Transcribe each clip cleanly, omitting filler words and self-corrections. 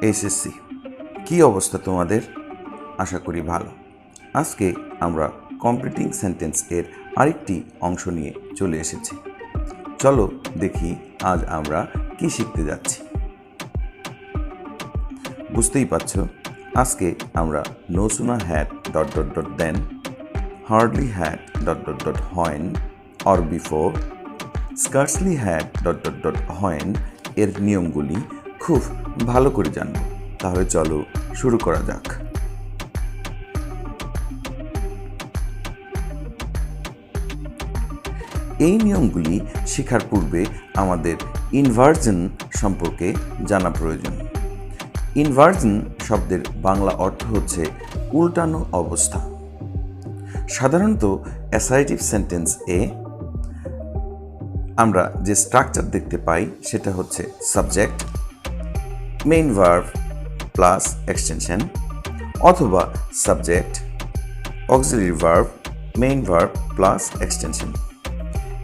HSC কি অবস্থা তোমাদের? আশা করি ভালো। আজকে আমরা কমপ্লিটিং সেন্টেন্স এর আরেকটি অংশ নিয়ে চলে এসেছি। চলো দেখি আজ আমরা কি শিখতে যাচ্ছি। বুঝতেই পারছো, আজকে আমরা no sooner had ... then, hardly had ... when or before, scarcely had ... when এর নিয়মগুলি খুব ভালো করে জানব। তাহলে চলো শুরু করা যাক। এই নিয়মগুলি শেখার পূর্বে আমাদের ইনভার্জন সম্পর্কে জানা প্রয়োজন। ইনভার্জন শব্দের বাংলা অর্থ হচ্ছে উল্টানো অবস্থা। সাধারণত অ্যাসার্টিভ সেন্টেন্স এ আমরা যে স্ট্রাকচার দেখতে পাই সেটা হচ্ছে subject, main verb plus extension, অথবা subject, auxiliary verb, main verb plus extension.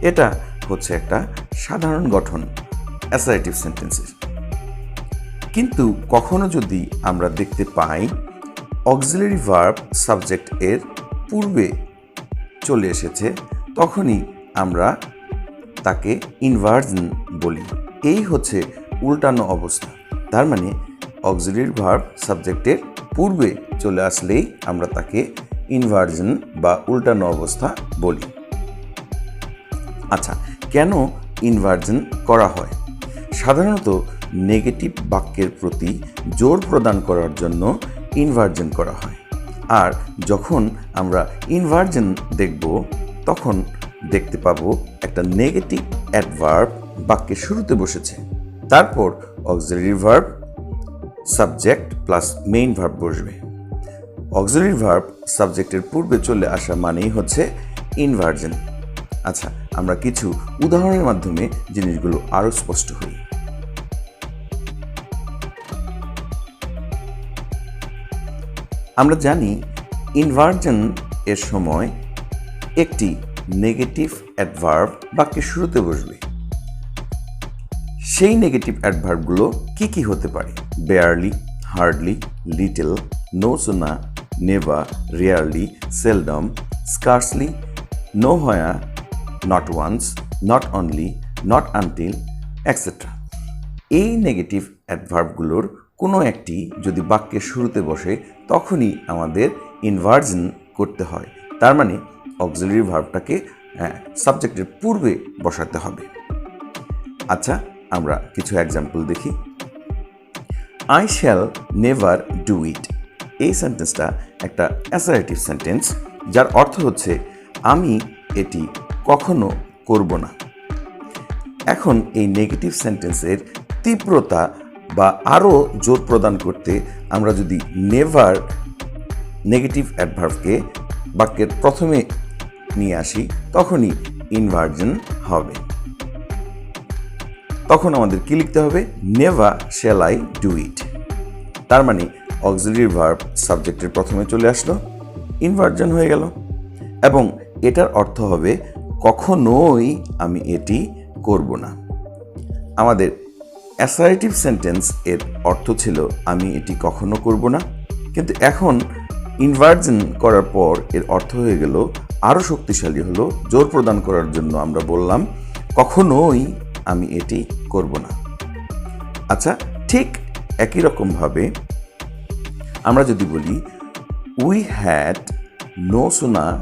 এটা হচ্ছে একটা সাধারণ গঠন অ্যাসার্টিভ সেন্টেন্সের। কিন্তু কখনো যদি আমরা দেখতে পাই অক্সিলারি ভার্ব সাবজেক্ট এর পূর্বে চলে এসেছে, তখনই আমরা তাকে ইনভার্জন বলি। এই হচ্ছে উল্টানো অবস্থা। তার মানে অক্সিলারি ভার্ব সাবজেক্টের পূর্বে চলে আসলেই আমরা তাকে ইনভার্জন বা উল্টানো অবস্থা বলি। আচ্ছা, কেন ইনভার্জন করা হয়? সাধারণত নেগেটিভ বাক্যের প্রতি জোর প্রদান করার জন্য ইনভার্জন করা হয়। আর যখন আমরা ইনভার্জন দেখব, তখন দেখতে পাবো একটা নেগেটিভ অ্যাডভার্ব বাক্যের শুরুতে বসেছে, তারপর auxiliary verb subject plus main verb বসবে। অক্সিলারি ভার্ব সাবজেক্টের পূর্বে চলে আসা মানেই হচ্ছে ইনভার্জন। আচ্ছা, আমরা কিছু উদাহরণের মাধ্যমে জিনিসগুলো আরো স্পষ্ট হই। আমরা জানি ইনভার্জন এর সময় একটি নেগেটিভ অ্যাডভার্ব বাক্যের শুরুতে বসবে। সেই নেগেটিভ অ্যাডভার্বগুলো কি কি হতে পারে? Barely, hardly, little, no sooner, never, rarely, seldom, scarcely, nowhere, not once, not only, not until, etcetera. এই নেগেটিভ অ্যাডভার্বগুলোর কোনো একটি যদি বাক্যের শুরুতে বসে, তখনই আমাদের ইনভার্জন করতে হয়। তার মানে অক্সিলারি ভার্বটাকে সাবজেক্টের পূর্বে বসাতে হবে। আচ্ছা, আমরা কিছু এক্সাম্পল দেখি। I shall never do it. এই সেন্টেন্সটা একটা অ্যাসার্টিভ সেন্টেন্স, যার অর্থ হচ্ছে আমি এটি কখনো করব না। এখন এই নেগেটিভ সেন্টেন্সের তীব্রতা বা আরও জোর প্রদান করতে আমরা যদি নেভার নেগেটিভ অ্যাডভার্বকে বাক্যের প্রথমে নিয়ে আসি, তখনই ইনভার্জন হবে। তখন আমাদের কি লিখতে হবে? Never shall I do it. তার মানে অক্সিলারি ভার্ব সাবজেক্টের প্রথমে চলে আসলো, ইনভার্জন হয়ে গেল, এবং এটার অর্থ হবে কখনোই আমি এটি করব না। আমাদের অ্যাসার্টিভ সেন্টেন্স এর অর্থ ছিল আমি এটি কখনো করব না, কিন্তু এখন ইনভার্জন করার পর এর অর্থ হয়ে গেল আরও শক্তিশালী হলো। জোর প্রদান করার জন্য আমরা বললাম কখনোই আমি এটি করব না। আচ্ছা, ঠিক একই রকমভাবে আমরা যদি বলি we had no sooner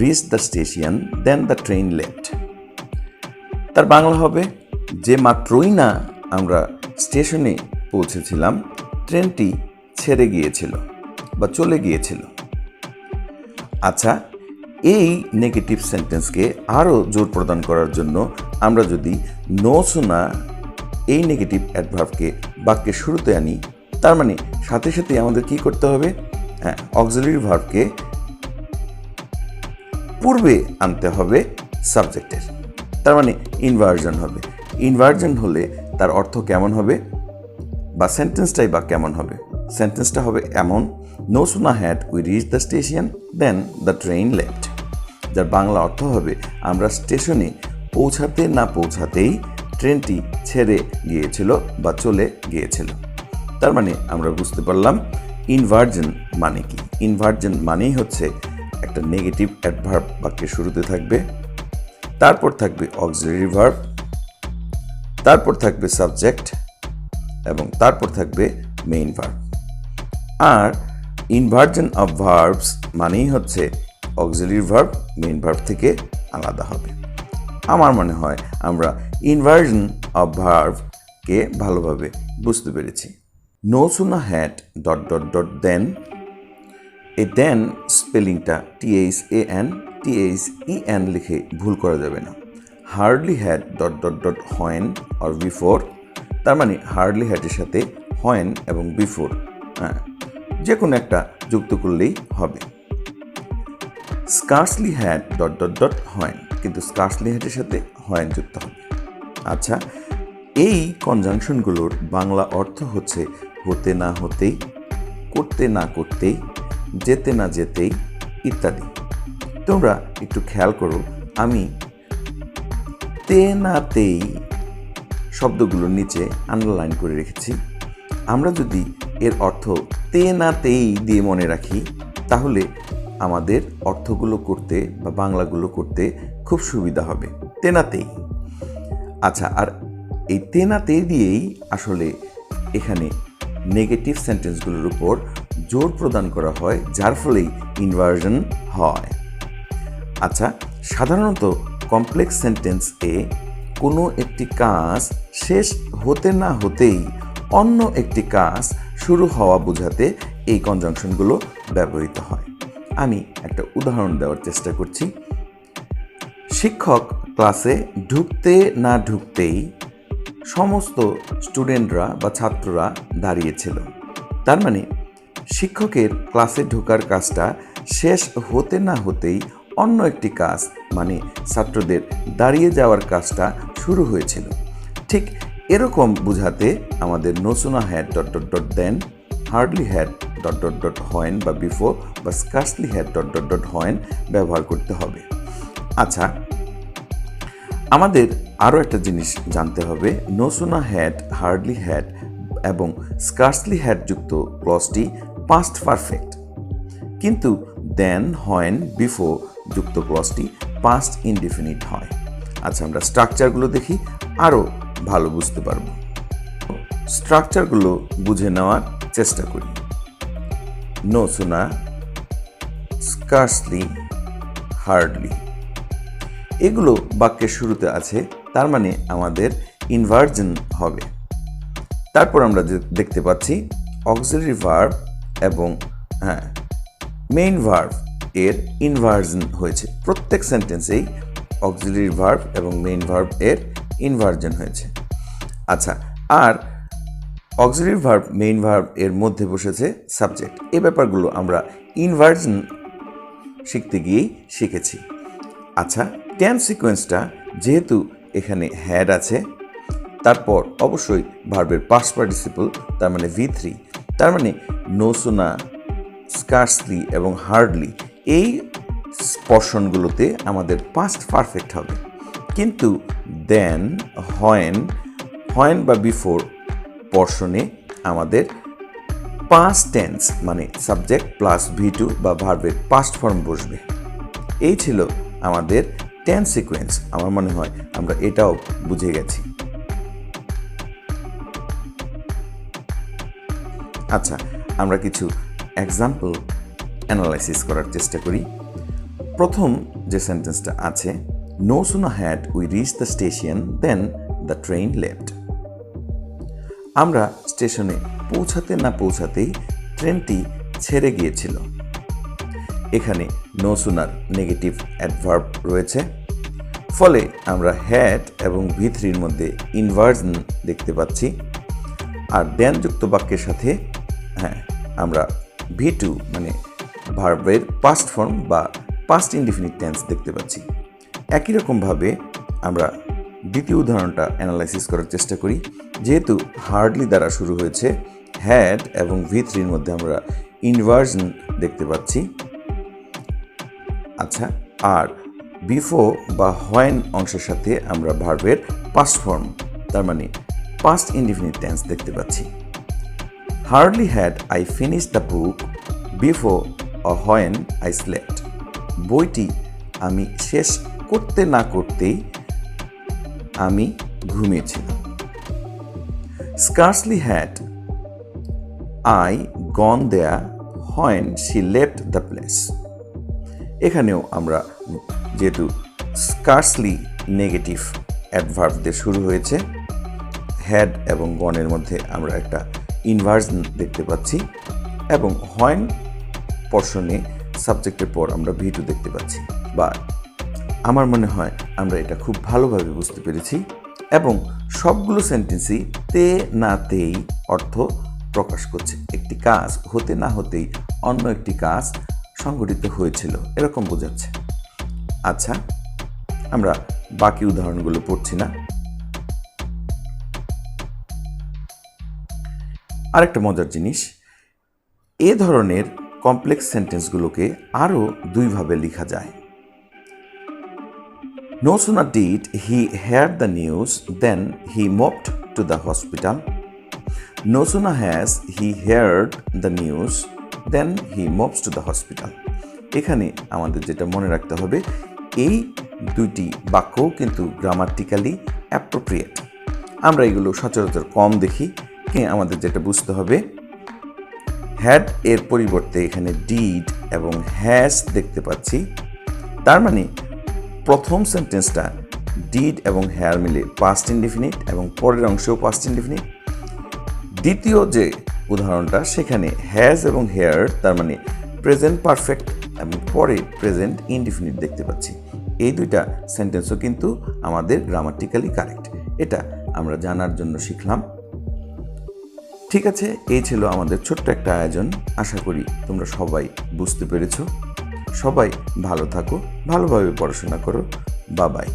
reach the station then the train left. তার বাংলা হবে যে মাত্রই না আমরা স্টেশনে পৌঁছেছিলাম, ট্রেনটি ছেড়ে গিয়েছিল বা চলে গিয়েছিল। আচ্ছা, এই নেগেটিভ সেন্টেন্সকে আরও জোর প্রদান করার জন্য আমরা যদি নো সুনা এই নেগেটিভ অ্যাডভার্বকে বাক্যের শুরুতে আনি, তার মানে সাথে সাথে আমাদের কি করতে হবে? অক্সিলারি ভার্বকে পূর্বে আনতে হবে সাবজেক্টের। তার মানে ইনভার্জন হবে। ইনভার্জন হলে তার অর্থ কেমন হবে, বা সেন্টেন্সটাই বা কেমন হবে? সেন্টেন্সটা হবে এমন, no sooner had we reach the station then the train left. যার বাংলা অর্থ হবে আমরা স্টেশনে পৌঁছাতে না পৌঁছাতেই ট্রেনটি ছেড়ে গিয়েছিল বা চলে গিয়েছিল। তার মানে আমরা বুঝতে পারলাম ইনভার্জন মানে কি। ইনভার্জন মানেই হচ্ছে একটা নেগেটিভ অ্যাডভার্ব বাক্যের শুরুতে থাকবে, তারপর থাকবে অক্সিলারি ভার্ব, তারপর থাকবে সাবজেক্ট এবং তারপর থাকবে মেইন ভার্ব। আর ইনভার্জন অফ ভার্বস মানেই হচ্ছে অক্সিলারি ভার্ব মেইন ভার্ব থেকে আলাদা হবে। আমার মনে হয় আমরা ইনভার্জন অফ ভার্বকে ভালোভাবে বুঝতে পেরেছি। No sooner had dot dot dot দেন, এই দেন স্পেলিংটা THAN লিখে ভুল করা যাবে না। Hardly had dot dot dot when or before, তার মানে হার্ডলি হ্যাডের সাথে হোয়েন এবং বিফোর যে কোনো একটা যুক্ত করলেই হবে। Scarcely had dot dot dot when, কিন্তু স্কার্সলি হ্যাডের সাথে হোয়েন যুক্ত হবে। আচ্ছা, এই কনজাংশনগুলোর বাংলা অর্থ হচ্ছে হতে না হতেই, করতে না করতেই, যেতে না যেতেই ইত্যাদি। তোমরা একটু খেয়াল করো, আমি তে না তেই শব্দগুলোর নিচে আন্ডারলাইন করে রেখেছি। আমরা যদি এর অর্থ তে না তেই দিয়ে মনে রাখি তাহলে আমাদের অর্থগুলো করতে বা বাংলাগুলো করতে খুব সুবিধা হবে। তেনাতেই। আচ্ছা, আর এই তেনাতেই দিয়েই আসলে এখানে নেগেটিভ সেন্টেন্সগুলোর উপর জোর প্রদান করা হয়, যার ফলেই ইনভার্জন হয়। আচ্ছা, সাধারণত কমপ্লেক্স সেন্টেন্সে কোনো একটি কাজ শেষ হতে না হতেই অন্য একটি কাজ শুরু হওয়া বোঝাতে এই কনজাংশনগুলো ব্যবহৃত হয়। আমি একটা উদাহরণ দেওয়ার চেষ্টা করছি। শিক্ষক ক্লাসে ঢুকতে না ঢুকতেই সমস্ত স্টুডেন্টরা বা ছাত্ররা দাঁড়িয়েছিল। তার মানে শিক্ষকের ক্লাসে ঢোকার কাজটা শেষ হতে না হতেই অন্য একটি কাজ মানে ছাত্রদের দাঁড়িয়ে যাওয়ার কাজটা শুরু হয়েছিল। ঠিক এরকম বোঝাতে আমাদের no sooner had dot dot dot then, hardly had dot dot dot when বা বিফোর বা scarcely had dot dot dot when ব্যবহার করতে হবে। আচ্ছা, আমাদের আরও একটা জিনিস জানতে হবে। No sooner had, hardly had এবং স্কার্সলি হ্যাড যুক্ত ক্লজটি পাস্ট পারফেক্ট, কিন্তু দেন, হোয়েন, বিফোর যুক্ত ক্লজটি পাস্ট ইনডিফিনিট হয়। আচ্ছা, আমরা স্ট্রাকচারগুলো দেখি, আরও ভালো বুঝতে পারব। স্ট্রাকচারগুলো বুঝে নেওয়ার চেষ্টা করি। নো সুনা, স্কার্সলি, হার্ডলি এগুলো বাক্যের শুরুতে আছে, তার মানে আমাদের ইনভার্জন হবে। তারপর আমরা দেখতে পাচ্ছি অক্সিলারি ভার্ব এবং মেইন ভার্ব এর ইনভার্জন হয়েছে। প্রত্যেক সেন্টেন্সেই অক্সিলারি ভার্ব এবং মেইন ভার্ব এর ইনভার্জন হয়েছে। আচ্ছা, আর অক্সিলারি ভার্ব মেইন ভার্ব এর মধ্যে বসেছে সাবজেক্ট। এই ব্যাপারগুলো আমরা ইনভার্জন শিখতে গিয়েই শিখেছি। আচ্ছা, টেন্স সিকোয়েন্সটা যেহেতু এখানে হ্যাড আছে, তারপর অবশ্যই ভার্বের পাস্ট পার্টিসিপল তার মানে V3, তার মানে নো সুনা, স্কার্সলি এবং হার্ডলি এই পর্শনগুলোতে আমাদের পাস্ট পারফেক্ট হবে। কিন্তু দেন, হোয়েন বা বিফোর পর্শনে আমাদের পাস্ট টেন্স মানে সাবজেক্ট প্লাস V2 বা ভার্বের পাস্ট ফর্ম বসবে। এই ছিল আমাদের টেন্স সিকোয়েন্স। আমার মনে হয় আমরা এটাও বুঝে গেছি। আচ্ছা, আমরা কিছু এক্সাম্পল অ্যানালাইসিস করার চেষ্টা করি। প্রথম যে সেন্টেন্সটা আছে, no sooner had we reach the station then the train left. আমরা স্টেশনে পৌঁছাতে না পৌঁছাতেই ট্রেনটি ছেড়ে গিয়েছিল। এখানে নো সুনার নেগেটিভ অ্যাডভার্ব রয়েছে, ফলে আমরা হ্যাড এবং V3-র মধ্যে ইনভার্জন দেখতে পাচ্ছি। আর দেন যুক্ত বাক্যের সাথে আমরা V2 মানে ভার্বের পাস্ট ফর্ম বা পাস্ট ইনডিফিনিট টেন্স দেখতে পাচ্ছি। একই রকমভাবে আমরা দ্বিতীয় উদাহরণটা অ্যানালাইসিস করার চেষ্টা করি। যেহেতু হার্ডলি দ্বারা শুরু হয়েছে, হ্যাড এবং V3-র মধ্যে আমরা ইনভার্জন দেখতে পাচ্ছি। আচ্ছা, আর বিফোর বা হোয়েন অংশের সাথে আমরা ভার্বের পাস্ট ফর্ম তার মানে পাস্ট ইনডিফিনিট টেন্স দেখতে পাচ্ছি। Hardly had I finished the book before or when I slept. বইটি আমি শেষ করতে না করতেই আমি ঘুমিয়েছিলাম। Scarcely had I gone there when she left the place. এখানেও আমরা যেহেতু স্কার্সলি নেগেটিভ অ্যাডভার্ব দিয়ে শুরু হয়েছে, হ্যাড এবং গনের মধ্যে আমরা একটা ইনভার্সন দেখতে পাচ্ছি এবং হোয়েন পোরশনে সাবজেক্টের পর আমরা V2 দেখতে পাচ্ছি। বা আমার মনে হয় আমরা এটা খুব ভালোভাবে বুঝতে পেরেছি এবং সবগুলো সেন্টেন্সই তে না তেই অর্থ প্রকাশ করছে। একটি কাজ হতে না হতেই অন্য একটি কাজ সংঘটিত হয়েছিল এরকম বোঝাচ্ছে। আচ্ছা, আমরা বাকি উদাহরণগুলো পড়ছি না। আরেকটা মজার জিনিস, এ ধরনের কমপ্লেক্স সেন্টেন্সগুলোকে আরও দুইভাবে লেখা যায়। No sooner did he hear the news than he moved to the hospital. No sooner has he heard the news than he moves to the hospital. এখানে আমাদের যেটা মনে রাখতে হবে, এই দুইটি বাক্যও কিন্তু গ্রামাটিক্যালি অ্যাপ্রোপ্রিয়েট। আমরা এগুলো সচরাচর কম দেখি। আমাদের যেটা বুঝতে হবে, হ্যাড এর পরিবর্তে এখানে ডিড এবং হ্যাজ দেখতে পাচ্ছি। তার মানে প্রথম সেন্টেন্সটা ডিড এবং হ্যার মিলে পাস্ট ইনডেফিনিট এবং পরের অংশেও পাস্ট ইনডেফিনিট। দ্বিতীয় যে উদাহরণটা সেখানে হ্যাজ এবং হেয়ার, তার মানে প্রেজেন্ট পারফেক্ট এবং পরে প্রেজেন্ট ইনডেফিনিট দেখতে পাচ্ছি। এই দুইটা সেন্টেন্সও কিন্তু আমাদের গ্রামাটিক্যালি কারেক্ট। এটা আমরা জানার জন্য শিখলাম। ঠিক আছে, এই ছিল আমাদের ছোট্ট একটা আয়োজন। আশা করি তোমরা সবাই বুঝতে পেরেছো। সবাই ভালো থাকো, ভালোভাবে পড়াশোনা করো। Bye bye.